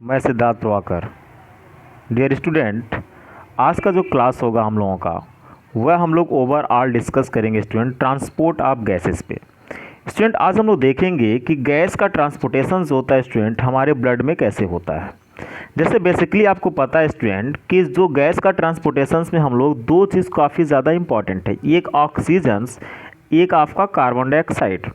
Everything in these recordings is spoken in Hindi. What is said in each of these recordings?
मैं सिद्धार्थ प्रभाकर। डियर स्टूडेंट, आज का जो क्लास होगा हम लोगों का वह हम लोग ओवरऑल डिस्कस करेंगे स्टूडेंट ट्रांसपोर्ट ऑफ गैसेस पे। स्टूडेंट आज हम लोग देखेंगे कि गैस का ट्रांसपोर्टेशन जो होता है स्टूडेंट हमारे ब्लड में कैसे होता है। जैसे बेसिकली आपको पता है स्टूडेंट कि जो गैस का ट्रांसपोर्टेशन में हम लोग दो चीज़ काफ़ी ज़्यादा इंपॉर्टेंट है, एक ऑक्सीजन, एक आपका कार्बन डाइऑक्साइड।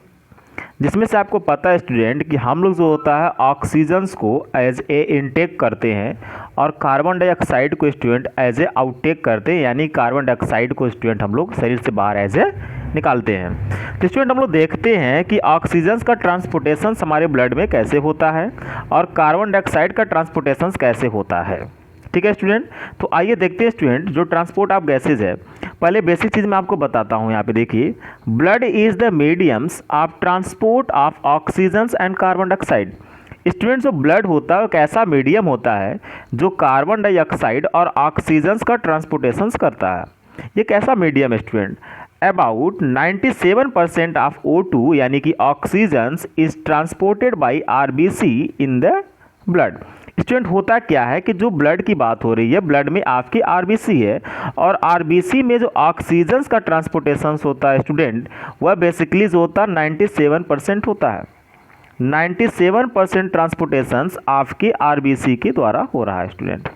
जिसमें से आपको पता है स्टूडेंट कि हम लोग जो होता है ऑक्सीजन्स को एज ए इनटेक करते हैं और कार्बन डाइऑक्साइड को स्टूडेंट एज ए आउटटेक करते हैं, यानी कार्बन डाइऑक्साइड को स्टूडेंट हम लोग शरीर से बाहर एज ए निकालते हैं। तो स्टूडेंट हम लोग देखते हैं कि ऑक्सीजन का ट्रांसपोर्टेशन हमारे ब्लड में कैसे होता है और कार्बन डाइऑक्साइड का ट्रांसपोर्टेशन कैसे होता है। ठीक है स्टूडेंट, तो आइए देखते हैं स्टूडेंट जो ट्रांसपोर्ट ऑफ गैसेज है। पहले बेसिक चीज़ मैं आपको बताता हूँ। यहाँ पे देखिए, blood is the mediums of transport of oxygen and carbon dioxide. Student जो ब्लड होता है वो कैसा मीडियम होता है जो कार्बन डाइऑक्साइड और ऑक्सीजन का ट्रांसपोर्टेशन करता है। ये कैसा मीडियम है स्टूडेंट? अबाउट 97% ऑफ O2 यानी कि oxygen is transported by RBC in the blood. Student होता क्या है कि जो ब्लड की बात हो रही है, ब्लड में आपकी RBC है और RBC में जो ऑक्सीजन का ट्रांसपोर्टेशन होता है स्टूडेंट वह बेसिकली जो होता है 97% होता है। 97% ट्रांसपोर्टेशन आपके RBC के द्वारा हो रहा है स्टूडेंट।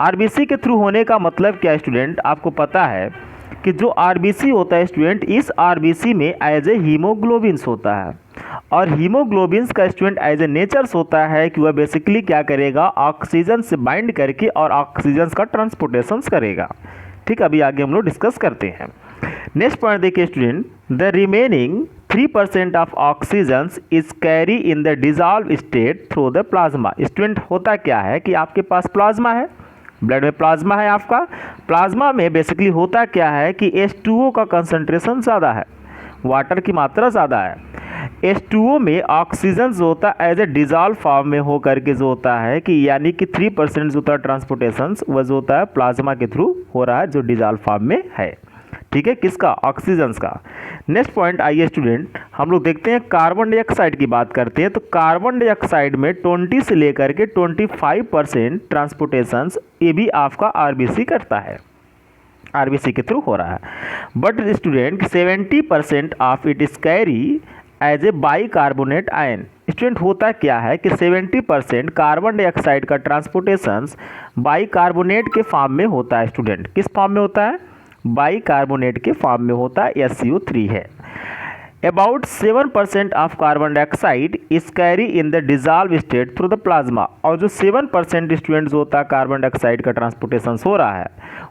RBC के थ्रू होने का मतलब क्या है स्टूडेंट? आपको पता है कि जो RBC होता है स्टूडेंट, इस RBC में एज ए हीमोग्लोबिन्स होता है और हीमोग्लोबिन्स का स्टूडेंट एज ए नेचर्स होता है कि वह बेसिकली क्या करेगा, ऑक्सीजन से बाइंड करके और ऑक्सीजन का ट्रांसपोर्टेशन करेगा। ठीक, अभी आगे हम लोग डिस्कस करते हैं। नेक्स्ट पॉइंट देखिए student, the remaining 3% of oxygen is carry in the dissolve state through the plasma. Student होता क्या है कि आपके पास प्लाज्मा है, ब्लड में प्लाज्मा है आपका। प्लाज्मा में बेसिकली होता क्या है कि H2O का कंसंट्रेशन ज़्यादा है, वाटर की मात्रा ज़्यादा है। H2O में ऑक्सीजन जो होता है एज ए डिजॉल्व फॉर्म में हो करके जो होता है कि यानी कि 3% जो होता है ट्रांसपोर्टेशन वह जो होता है प्लाज्मा के थ्रू हो रहा है, जो डिजॉल्व फॉर्म में है। ठीक है, किसका? ऑक्सीजन का। नेक्स्ट पॉइंट आइए स्टूडेंट, हम लोग देखते हैं कार्बन डाइऑक्साइड की बात करते हैं। तो कार्बन डाइऑक्साइड में 20 से लेकर के 25% ट्रांसपोर्टेशन ये भी आपका RBC करता है, RBC के थ्रू हो रहा है। But student 70% of it is carry as a bicarbonate ion. Student होता क्या है कि 70% कार्बन डाइऑक्साइड का ट्रांसपोर्टेशन बाइकार्बोनेट के फॉर्म में होता है स्टूडेंट। किस फॉर्म में होता है? बाइकार्बोनेट के फॉर्म में होता है, SCO3 है। About 7% of carbon dioxide is carry in the dissolve state through the plasma. और जो 7% स्टूडेंट जो होता है कार्बन डाइऑक्साइड का ट्रांसपोर्टेशन हो रहा है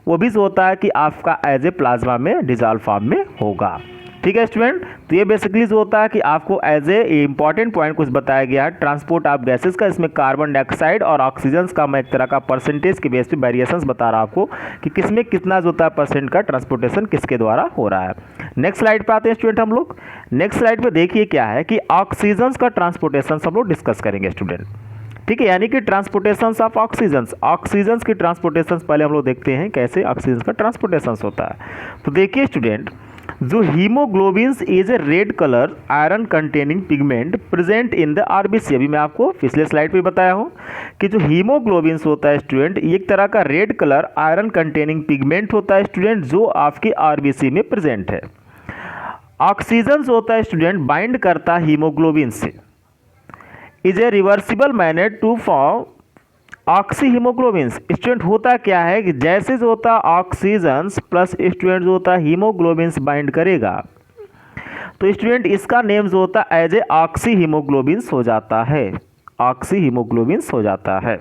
वो भी जो होता है कि आपका एज ए प्लाज्मा में डिजॉल्व फॉर्म में होगा। ठीक है स्टूडेंट, तो ये बेसिकली जो होता है कि आपको एज ए इंपॉर्टेंट पॉइंट कुछ बताया गया है ट्रांसपोर्ट ऑफ गैसेस का। इसमें कार्बन डाइऑक्साइड और ऑक्सीजन का मैं एक तरह का परसेंटेज के बेस पे वेरिएशंस बता रहा आपको कि किसमें कितना जो होता है परसेंट का ट्रांसपोर्टेशन किसके द्वारा हो रहा है। नेक्स्ट स्लाइड पे आते हैं स्टूडेंट हम लोग। नेक्स्ट स्लाइड पे देखिए क्या है कि ऑक्सीजन का ट्रांसपोर्टेशन हम लोग डिस्कस करेंगे स्टूडेंट। ठीक है, यानी कि ट्रांसपोर्टेशन ऑफ ऑक्सीजन की ट्रांसपोर्टेशन पहले हम लोग देखते हैं कैसे ऑक्सीजन का ट्रांसपोर्टेशन होता है। तो देखिए स्टूडेंट, जो haemoglobins is a red colour iron containing pigment present in the RBC। अभी मैं आपको पिछले स्लाइड पे बताया हूँ कि जो हीमोग्लोबिन्स होता है स्टूडेंट एक तरह का red colour iron containing pigment होता है स्टूडेंट जो आपके RBC में प्रेजेंट है। ऑक्सीजन होता है स्टूडेंट बाइंड करता है हीमोग्लोबिन से, is a reversible manner to form oxy haemoglobin. Student होता क्या है कि जैसे जो होता ऑक्सीजन प्लस स्टूडेंट जो होता हीमोग्लोबिन बाइंड करेगा तो स्टूडेंट इसका नेम जो होता एज ए ऑक्सी हीमोग्लोबिन हो जाता है, ऑक्सी हीमोग्लोबिन हो जाता है।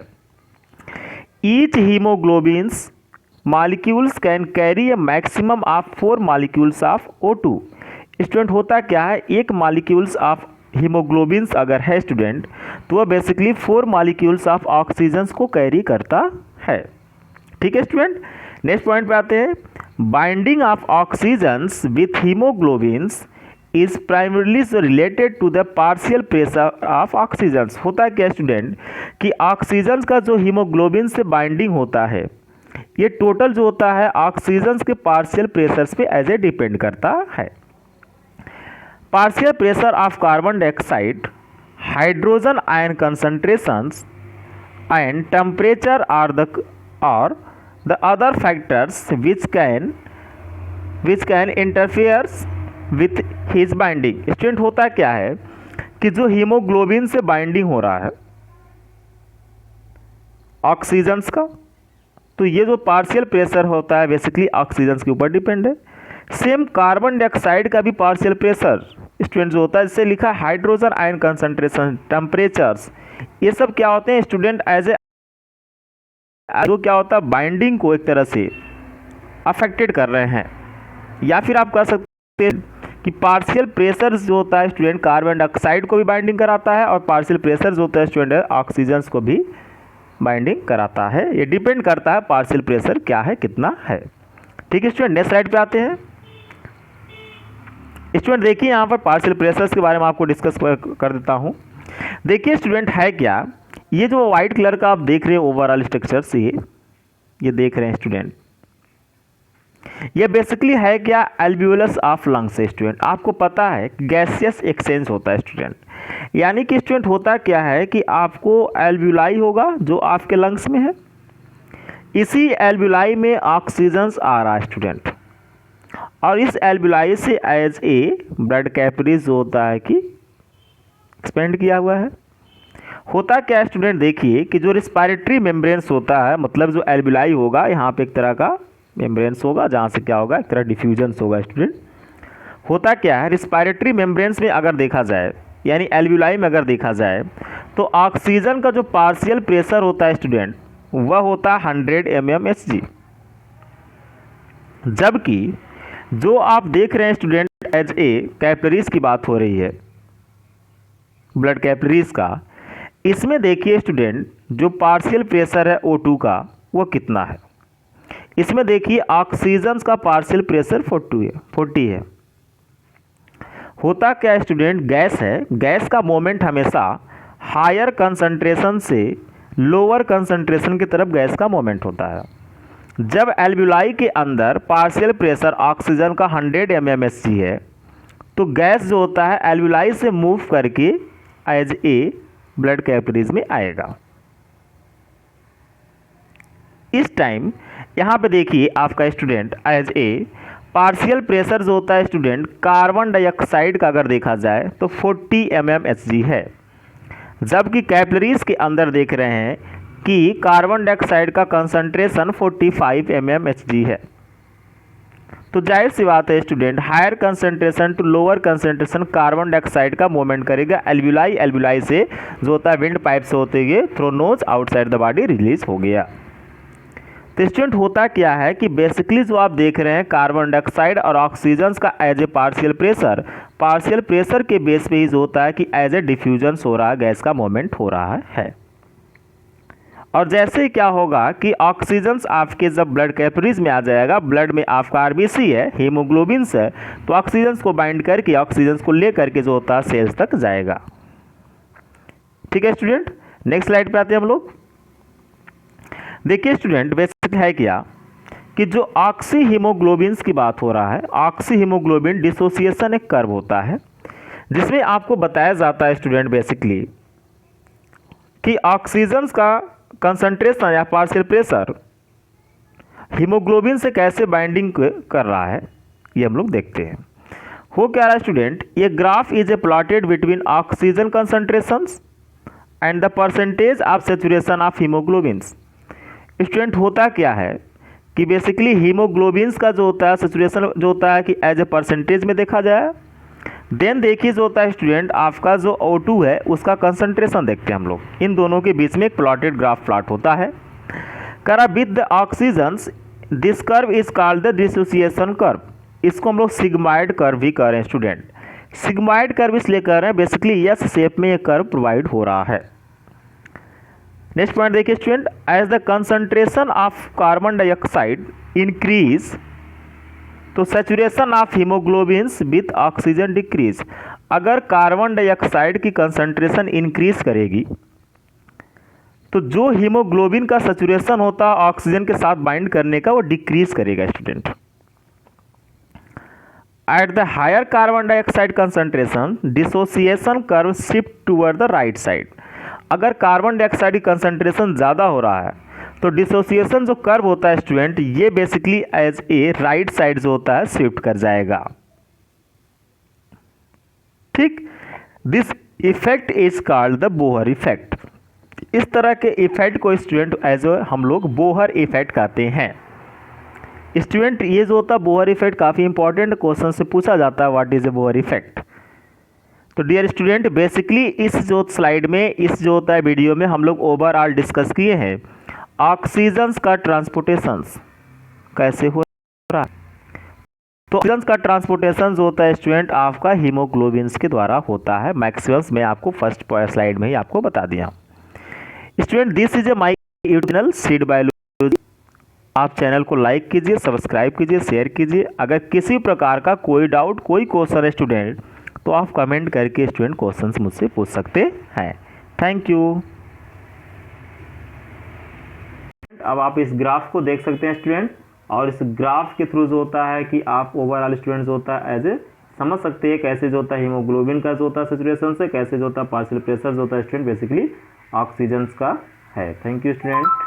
Each haemoglobin molecules can carry A maximum of 4 molecules of O2। Student होता क्या है, एक मॉलिक्यूल्स ऑफ हीमोग्लोबिन्स अगर है स्टूडेंट तो वह बेसिकली 4 मॉलिक्यूल्स ऑफ ऑक्सीजन को कैरी करता है। ठीक है स्टूडेंट, नेक्स्ट पॉइंट पे आते हैं। Binding of oxygen with haemoglobins is primarily related to the partial pressure of oxygen. होता है क्या स्टूडेंट कि ऑक्सीजन का जो हीमोग्लोबिन से बाइंडिंग होता है ये टोटल जो होता है ऑक्सीजन के पार्शियल प्रेशर्स पे एज ए डिपेंड करता है। Partial pressure of carbon dioxide, hydrogen ion concentrations and temperature are the other factors which can interfere with his binding। Student होता क्या है कि जो हीमोग्लोबिन से बाइंडिंग हो रहा है ऑक्सीजन्स का, तो ये जो पार्शियल प्रेशर होता है बेसिकली ऑक्सीजन्स के ऊपर डिपेंड है। सेम कार्बन डाइऑक्साइड का भी पार्शियल प्रेशर स्टूडेंट जो होता है, जिससे लिखा हाइड्रोजन आयन कंसंट्रेशन, टेम्परेचर्स, ये सब क्या होते हैं स्टूडेंट एज ए जो क्या होता है बाइंडिंग को एक तरह से अफेक्टेड कर रहे हैं। या फिर आप कह सकते हैं कि पार्शियल प्रेशर जो होता है स्टूडेंट कार्बन डाइऑक्साइड को भी बाइंडिंग कराता है और पार्शियल प्रेशर जो होता है स्टूडेंट ऑक्सीजन्स को भी बाइंडिंग कराता है। ये डिपेंड करता है पार्शियल प्रेशर क्या है, कितना है। ठीक है स्टूडेंट, नेक्स्ट स्लाइड पे आते हैं। स्टूडेंट देखिए यहाँ पर पार्शियल प्रेशर्स के बारे में आपको डिस्कस कर देता हूँ। देखिए स्टूडेंट है क्या, ये जो वाइट कलर का आप देख रहे हैं ओवरऑल स्ट्रक्चर से ये देख रहे हैं स्टूडेंट, ये बेसिकली है क्या एल्वियोलस ऑफ लंग्स है स्टूडेंट। आपको पता है गैसियस एक्सचेंज होता है स्टूडेंट, यानी कि स्टूडेंट होता क्या है कि आपको एल्वियोलाई होगा जो आपके लंग्स में है, इसी एल्वियोलाई में ऑक्सीजन आ रहा है स्टूडेंट, और इस एल्वियोलाई से एज ए ब्लड कैपिलरीज होता है कि एक्सपेंड किया हुआ है। होता क्या है स्टूडेंट, देखिए कि जो रिस्पायरेटरी मेम्ब्रेन्स होता है, मतलब जो एल्वियोलाई होगा यहाँ पे एक तरह का मेम्ब्रेन्स होगा जहाँ से क्या होगा एक तरह डिफ्यूजन्स होगा स्टूडेंट। होता क्या है रिस्पायरेटरी मेम्ब्रेन्स में अगर देखा जाए यानी एल्वियोलाई में अगर देखा जाए तो ऑक्सीजन का जो पार्शियल प्रेशर होता है स्टूडेंट वह होता है 100 mmHg, जबकि जो आप देख रहे हैं स्टूडेंट एज ए कैपिलरीज की बात हो रही है, ब्लड कैपिलरीज का, इसमें देखिए स्टूडेंट जो पार्शियल प्रेशर है O2 का वो कितना है। इसमें देखिए ऑक्सीजन का पार्शियल प्रेशर 40 है। होता क्या है स्टूडेंट, गैस है, गैस का मोमेंट हमेशा हायर कंसंट्रेशन से लोअर कंसंट्रेशन की तरफ गैस का मोमेंट होता है। जब एल्वियोलाई के अंदर पार्शियल प्रेशर ऑक्सीजन का 100 mmHg है तो गैस जो होता है एल्वियोलाई से मूव करके एज ए ब्लड कैपिलरीज में आएगा। इस टाइम यहाँ पे देखिए आपका student as a partial pressure जो होता है स्टूडेंट कार्बन डाइऑक्साइड का अगर देखा जाए तो 40 mmHg है, जबकि कैपिलरीज के अंदर देख रहे हैं कि कार्बन डाइऑक्साइड का कंसंट्रेशन 45 mmHg है। तो जाहिर सी बात है student higher concentration to lower concentration carbon dioxide का मूवमेंट करेगा एल्वियोलाई, एल्वियोलाई से जो होता है विंड पाइप से होते हुए through nose outside the body release हो गया। तो स्टूडेंट होता क्या है कि बेसिकली जो आप देख रहे हैं कार्बन डाइऑक्साइड और ऑक्सीजन का एज ए पार्शियल प्रेशर के बेस पे ही जो होता है कि एज ए डिफ्यूजन हो रहा है, गैस का मूवमेंट हो रहा है। और जैसे क्या होगा कि ऑक्सीजन आपके जब ब्लड कैपिलरीज में आ जाएगा, ब्लड में आपका आरबीसी है, हीमोग्लोबिन है, तो ऑक्सीजन को बाइंड करके ऑक्सीजन को ले करके जो होता है सेल्स तक जाएगा। ठीक है स्टूडेंट, नेक्स्ट स्लाइड पे आते हैं हम लोग। देखिए स्टूडेंट बेसिक है क्या कि जो ऑक्सी हीमोग्लोबिन की बात हो रहा है, ऑक्सी हीमोग्लोबिन डिसोसिएशन एक कर्व होता है जिसमें आपको बताया जाता है स्टूडेंट बेसिकली कि ऑक्सीजन का कंसंट्रेशन या पार्शियल प्रेशर हीमोग्लोबिन से कैसे बाइंडिंग कर रहा है ये हम लोग देखते हैं। हो क्या रहा है स्टूडेंट, ये graph is a plotted between oxygen concentrations and the percentage of saturation of haemoglobin. Student होता क्या है कि बेसिकली हीमोग्लोबिन का जो होता है सेचुरेशन जो होता है कि एज ए परसेंटेज में देखा जाए, देन देखिए जो होता है स्टूडेंट आपका जो O2 है उसका कंसंट्रेशन देखते हैं हम लोग। इन दोनों के बीच में एक प्लॉटेड ग्राफ प्लॉट होता है करा with the oxygen. This curve is called the dissociation curve. इसको हम लोग सिग्माइड कर्व भी कह रहे हैं स्टूडेंट। सिग्माइड कर्व इसलिए कह रहे हैं बेसिकली एस शेप में ये कर्व प्रोवाइड हो रहा है। नेक्स्ट पॉइंट देखिए student, as the concentration of carbon dioxide increase तो saturation of haemoglobin with oxygen decrease. अगर कार्बन डाइऑक्साइड की कंसंट्रेशन इंक्रीज करेगी तो जो हीमोग्लोबिन का सैचुरेशन होता है ऑक्सीजन के साथ बाइंड करने का वो डिक्रीज करेगा student. At the higher carbon dioxide concentration dissociation curve shift toward the right side. अगर कार्बन डाइऑक्साइड की कंसंट्रेशन ज़्यादा हो रहा है तो डिसोसिएशन जो कर्व होता है स्टूडेंट, ये basically as a right side जो होता है शिफ्ट कर जाएगा। ठीक, this effect is called the Bohr effect. इस तरह के इफेक्ट को स्टूडेंट एज हम लोग बोहर इफेक्ट कहते हैं। स्टूडेंट ये जो होता है बोहर इफेक्ट काफ़ी इंपॉर्टेंट क्वेश्चन से पूछा जाता है, what is a Bohr effect. तो डियर स्टूडेंट बेसिकली इस जो स्लाइड में, इस जो होता है वीडियो में हम लोग ओवरऑल डिस्कस किए हैं ऑक्सीजन का ट्रांसपोर्टेशन कैसे हो रहा है। तो ऑक्सीजन का ट्रांसपोर्टेशन जो होता है स्टूडेंट आपका हीमोग्लोबिन्स के द्वारा होता है। मैक्सिमम मैं आपको फर्स्ट स्लाइड में ही आपको बता दिया। Student this is a my YouTube channel seed biology. आप चैनल को लाइक कीजिए, सब्सक्राइब कीजिए, शेयर कीजिए। अगर किसी प्रकार का कोई डाउट, कोई क्वेश्चन है स्टूडेंट, तो आप कमेंट करके स्टूडेंट क्वेश्चंस मुझसे पूछ सकते हैं। Thank you. अब आप इस ग्राफ को देख सकते हैं स्टूडेंट, और इस ग्राफ के थ्रू जो होता है कि आप ओवरऑल स्टूडेंट जो होता है एज ए समझ सकते हैं कैसे जो होता है हीमोग्लोबिन का जो होता है सिचुएशन से, कैसे जो होता है पार्शियल प्रेशर जो होता है स्टूडेंट बेसिकली ऑक्सीजन का है। Thank you student.